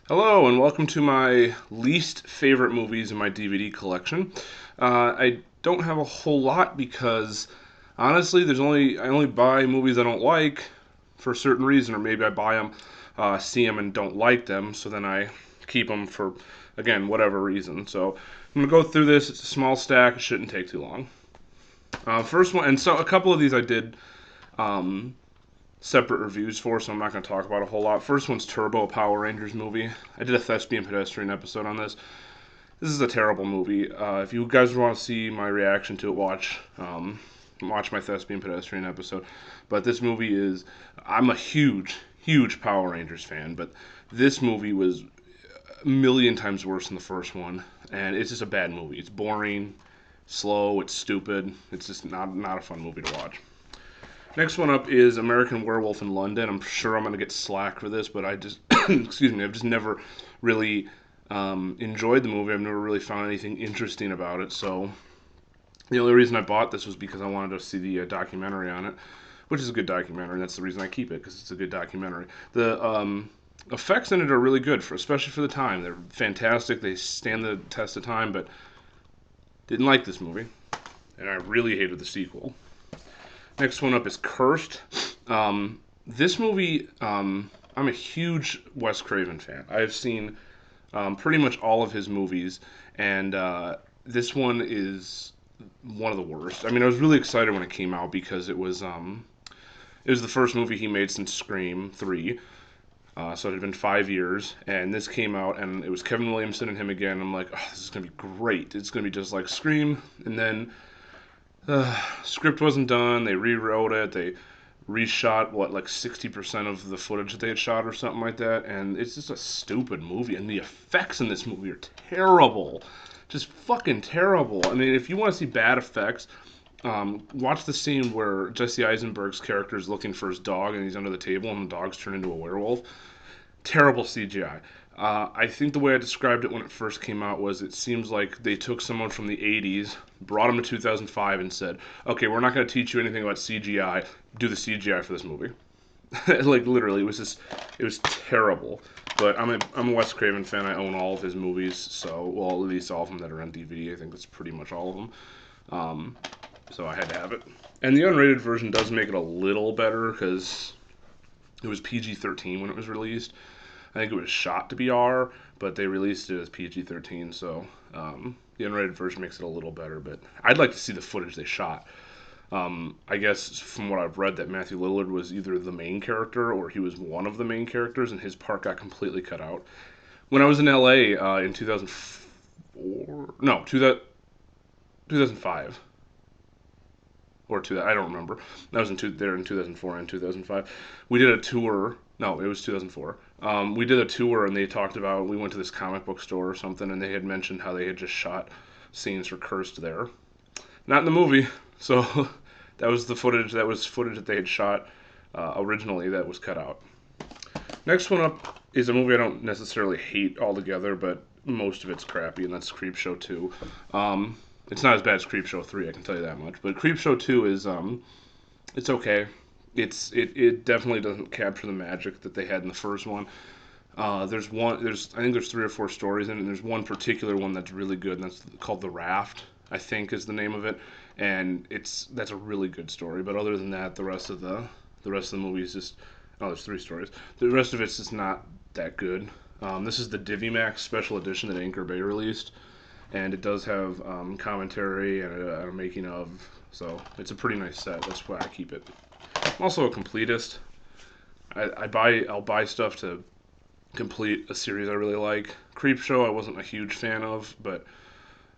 Hello, and welcome to my least favorite movies in my DVD collection. I don't have a whole lot because honestly, I only buy movies I don't like for a certain reason, or maybe I buy them, see them, and don't like them, so then I keep them for again whatever reason. So I'm gonna go through this. It's a small stack. It shouldn't take too long. First one, and so a couple of these I did. Um, Separate reviews for, so I'm not going to talk about a whole lot. First one's Turbo, a Power Rangers movie. I did a Thespian Pedestrian episode on this. This is a terrible movie. If you guys want to see my reaction to it, watch my Thespian Pedestrian episode. But this movie is, I'm a huge Power Rangers fan, but this movie was a million times worse than the first one, and it's just a bad movie. It's boring, slow, it's stupid. It's just not a fun movie to watch. Next one up is American Werewolf in London. I'm sure I'm going to get slack for this, but I just, excuse me, I've just never really enjoyed the movie. I've never really found anything interesting about it. So the only reason I bought this was because I wanted to see the documentary on it, which is a good documentary. And that's the reason I keep it, because it's a good documentary. The effects in it are really good, especially for the time. They're fantastic. They stand the test of time, but didn't like this movie. And I really hated the sequel. Next one up is Cursed. This movie, I'm a huge Wes Craven fan. I've seen pretty much all of his movies, and this one is one of the worst. I mean, I was really excited when it came out because it was the first movie he made since Scream 3. So it had been 5 years, and this came out, and it was Kevin Williamson and him again. I'm like, oh, this is gonna be great. It's gonna be just like Scream, and then script wasn't done. They rewrote it. They reshot like 60% of the footage that they had shot or something like that. And it's just a stupid movie. And the effects in this movie are terrible, just fucking terrible. I mean, if you want to see bad effects, watch the scene where Jesse Eisenberg's character is looking for his dog and he's under the table and the dog's turned into a werewolf. Terrible CGI. I think the way I described it when it first came out was it seems like they took someone from the 80s, brought him to 2005, and said, okay, we're not going to teach you anything about CGI. Do the CGI for this movie. Like, literally, it was terrible. But I'm a Wes Craven fan. I own all of his movies, so, well, at least all of them that are on DVD. I think that's pretty much all of them. So I had to have it. And the unrated version does make it a little better because it was PG-13 when it was released. I think it was shot to be R, but they released it as PG-13, so the unrated version makes it a little better. But I'd like to see the footage they shot. I guess from what I've read, that Matthew Lillard was either the main character or he was one of the main characters, and his part got completely cut out. When I was in LA in 2004, no, 2005 or I don't remember. I was there in 2004 and 2005. We did a tour. No, it was 2004. We did a tour and they talked about, we went to this comic book store or something, and they had mentioned how they had just shot scenes for Cursed there. Not in the movie. So that was the footage. That was footage that they had shot originally that was cut out. Next one up is a movie I don't necessarily hate altogether, but most of it's crappy, and that's Creepshow 2. It's not as bad as Creepshow 3, I can tell you that much. But Creepshow 2 is it's okay. It definitely doesn't capture the magic that they had in the first one. There's I think there's 3 or 4 stories in it, and there's one particular one that's really good, and that's called The Raft, I think is the name of it, and that's a really good story. But other than that, the rest of the movie is just, oh, there's 3 stories. The rest of it's just not that good. This is the DiviMax special edition that Anchor Bay released, and it does have commentary and a making of, so it's a pretty nice set. That's why I keep it. I'm also a completist. I'll buy stuff to complete a series I really like. Creepshow I wasn't a huge fan of, but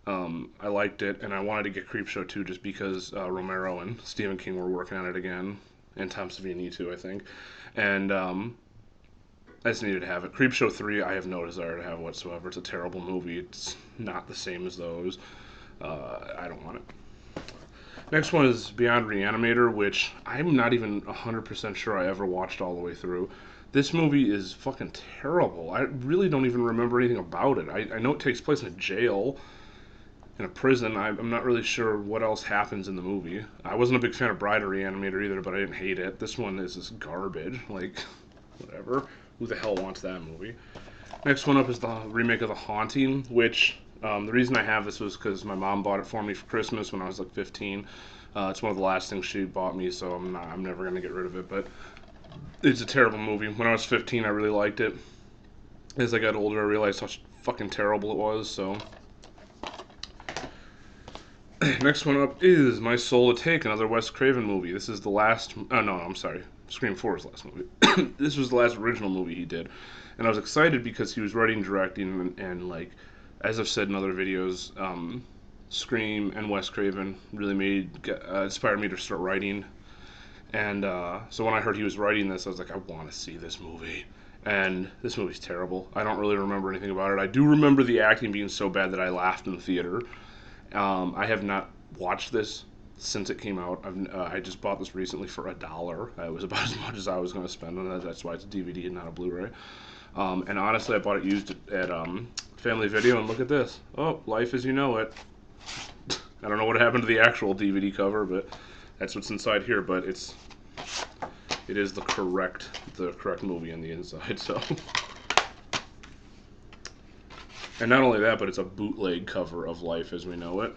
I liked it, and I wanted to get Creepshow 2 just because Romero and Stephen King were working on it again, and Tom Savini too, I think. And I just needed to have it. Creepshow 3 I have no desire to have whatsoever. It's a terrible movie. It's not the same as those. I don't want it. Next one is Beyond ReAnimator, which I'm not even 100% sure I ever watched all the way through. This movie is fucking terrible. I really don't even remember anything about it. I know it takes place in a jail, in a prison. I'm not really sure what else happens in the movie. I wasn't a big fan of Bride of ReAnimator either, but I didn't hate it. This one is just garbage. Like, whatever. Who the hell wants that movie? Next one up is the remake of The Haunting, which the reason I have this was because my mom bought it for me for Christmas when I was like 15. It's one of the last things she bought me, so I'm never gonna get rid of it. But it's a terrible movie. When I was 15, I really liked it. As I got older, I realized how fucking terrible it was. So next one up is My Soul to Take, another Wes Craven movie. This is the last. Oh no, I'm sorry. Scream 4's last movie. This was the last original movie he did, and I was excited because he was writing, directing, and like, as I've said in other videos, Scream and Wes Craven really inspired me to start writing. And so when I heard he was writing this, I was like, I want to see this movie. And this movie's terrible. I don't really remember anything about it. I do remember the acting being so bad that I laughed in the theater. I have not watched this since it came out. I just bought this recently for $1. It was about as much as I was going to spend on it. That's why it's a DVD and not a Blu-ray. And honestly, I bought it used at Family Video, and look at this. Oh, Life as You Know It. I don't know what happened to the actual DVD cover, but that's what's inside here. But it is the correct movie on the inside. So, and not only that, but it's a bootleg cover of Life as We Know It.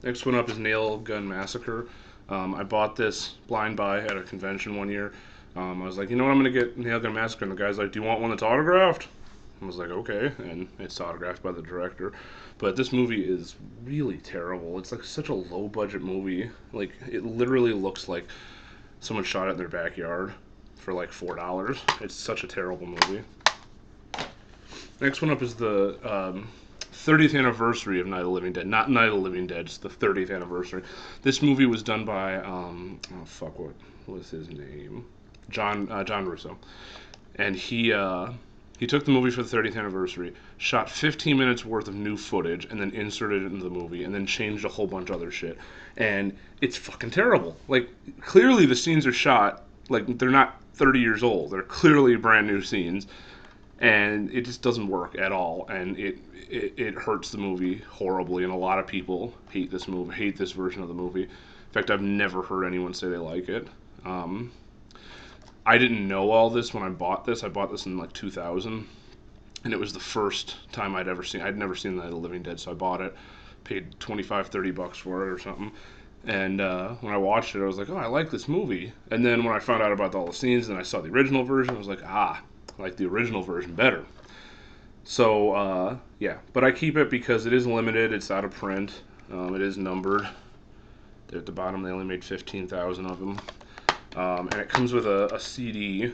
Next one up is Nail Gun Massacre. I bought this blind buy at a convention one year. I was like, you know what, I'm going to get Nail Gun Massacre. And the guy's like, do you want one that's autographed? I was like, okay. And it's autographed by the director. But this movie is really terrible. It's like such a low budget movie. Like, it literally looks like someone shot it in their backyard for like $4. It's such a terrible movie. Next one up is the 30th anniversary of Night of the Living Dead. Not Night of the Living Dead, just the 30th anniversary. This movie was done by, what was his name? John Russo. And he took the movie for the 30th anniversary, shot 15 minutes worth of new footage, and then inserted it into the movie, and then changed a whole bunch of other shit. And it's fucking terrible. Like, clearly the scenes are shot, like, they're not 30 years old. They're clearly brand new scenes. And it just doesn't work at all, and it hurts the movie horribly, and a lot of people hate this version of the movie. In fact, I've never heard anyone say they like it. I didn't know all this when I bought this. I bought this in like 2000, and it was the first time I'd never seen Night of the Living Dead, so I bought it, paid $25-$30 for it or something. And when I watched it, I was like, oh, I like this movie. And then when I found out about all the scenes and I saw the original version, I was like, I like the original version better. So, yeah. But I keep it because it is limited. It's out of print. It is numbered. At the bottom, they only made 15,000 of them. And it comes with a CD,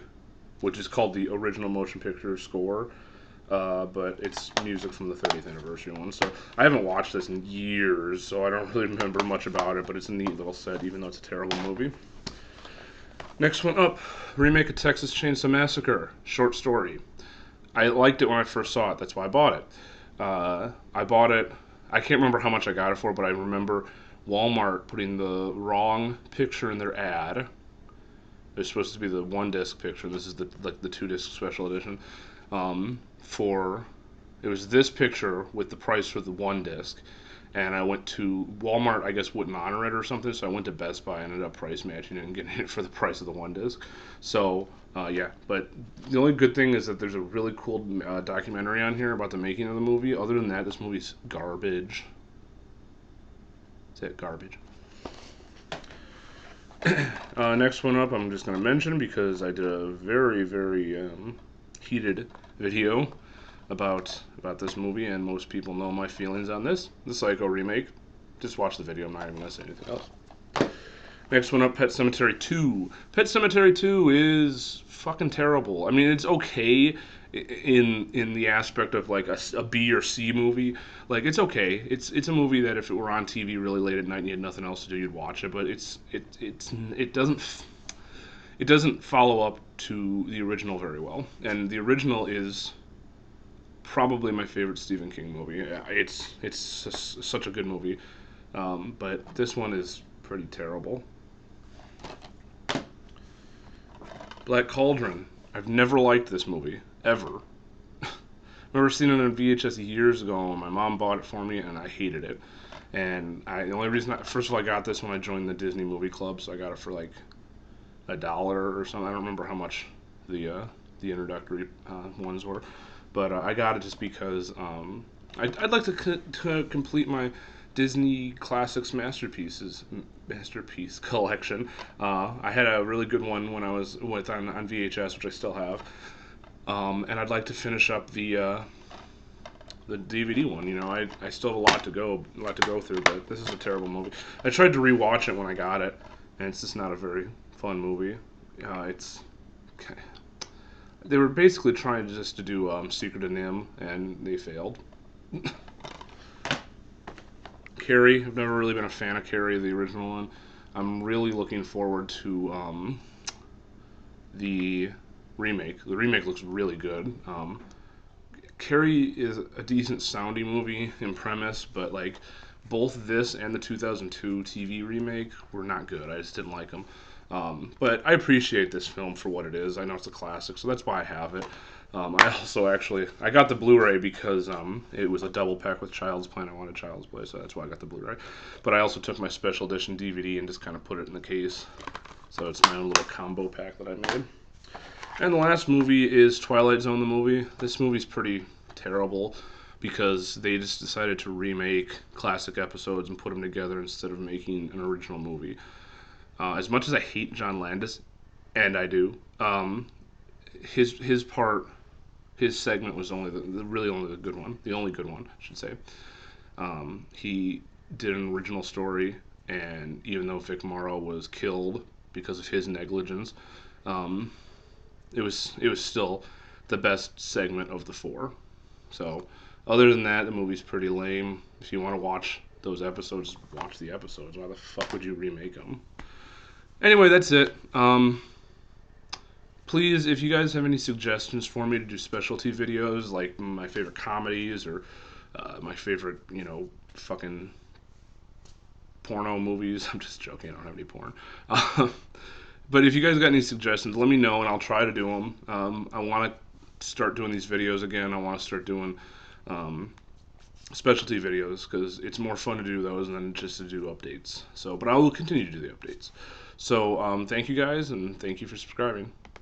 which is called the Original Motion Picture Score. But it's music from the 30th anniversary one. So I haven't watched this in years, so I don't really remember much about it. But it's a neat little set, even though it's a terrible movie. Next one up, remake of Texas Chainsaw Massacre, short story. I liked it when I first saw it. That's why I bought it. I bought it. I can't remember how much I got it for, but I remember Walmart putting the wrong picture in their ad. It's supposed to be the 1-disc picture. This is the 2-disc special edition. It was this picture with the price for the 1-disc. And I went to Walmart, I guess wouldn't honor it or something, so I went to Best Buy and ended up price matching it and getting it for the price of the 1-disc. So, yeah. But the only good thing is that there's a really cool documentary on here about the making of the movie. Other than that, this movie's garbage. That's it, garbage. Next one up, I'm just going to mention because I did a very, very heated video about this movie, and most people know my feelings on this. The Psycho remake. Just watch the video. I'm not even going to say anything else. Next one up, Pet Sematary 2. Pet Sematary 2 is fucking terrible. I mean, it's okay in the aspect of like a B or C movie. Like, it's okay. It's a movie that if it were on TV really late at night and you had nothing else to do, you'd watch it. But it doesn't follow up to the original very well. And the original is probably my favorite Stephen King movie. It's such a good movie, but this one is pretty terrible. Black Cauldron. I've never liked this movie, ever. Remember seeing it on VHS years ago, and my mom bought it for me, and I hated it. And the only reason, first of all, I got this when I joined the Disney Movie Club, so I got it for like $1 or something. I don't remember how much the the introductory ones were. But I got it just because I'd like to complete my Disney Classics masterpiece collection. I had a really good one when I was on VHS, which I still have, and I'd like to finish up the DVD one. You know, I still have a lot to go through, but this is a terrible movie. I tried to rewatch it when I got it, and it's just not a very fun movie. It's they were basically trying just to do Secret of Nim, and they failed. Carrie, I've never really been a fan of Carrie, the original one. I'm really looking forward to the remake. The remake looks really good. Carrie is a decent sounding movie in premise, but like both this and the 2002 TV remake were not good. I just didn't like them. But I appreciate this film for what it is. I know it's a classic, so that's why I have it. I also I got the Blu-ray because it was a double pack with Child's Play, and I wanted Child's Play, so that's why I got the Blu-ray. But I also took my special edition DVD and just kind of put it in the case. So it's my own little combo pack that I made. And the last movie is Twilight Zone, the movie. This movie's pretty terrible because they just decided to remake classic episodes and put them together instead of making an original movie. As much as I hate John Landis, and I do, his segment was only really only the good one, the only good one, I should say. He did an original story, and even though Vic Morrow was killed because of his negligence, it was still the best segment of the four. So, other than that, the movie's pretty lame. If you want to watch those episodes, watch the episodes. Why the fuck would you remake them? Anyway, that's it. Please, if you guys have any suggestions for me to do specialty videos, like my favorite comedies or my favorite, fucking porno movies. I'm just joking. I don't have any porn. But if you guys got any suggestions, let me know, and I'll try to do them. I want to start doing these videos again. I want to start doing specialty videos because it's more fun to do those than just to do updates. So, but I will continue to do the updates. So, thank you guys, and thank you for subscribing.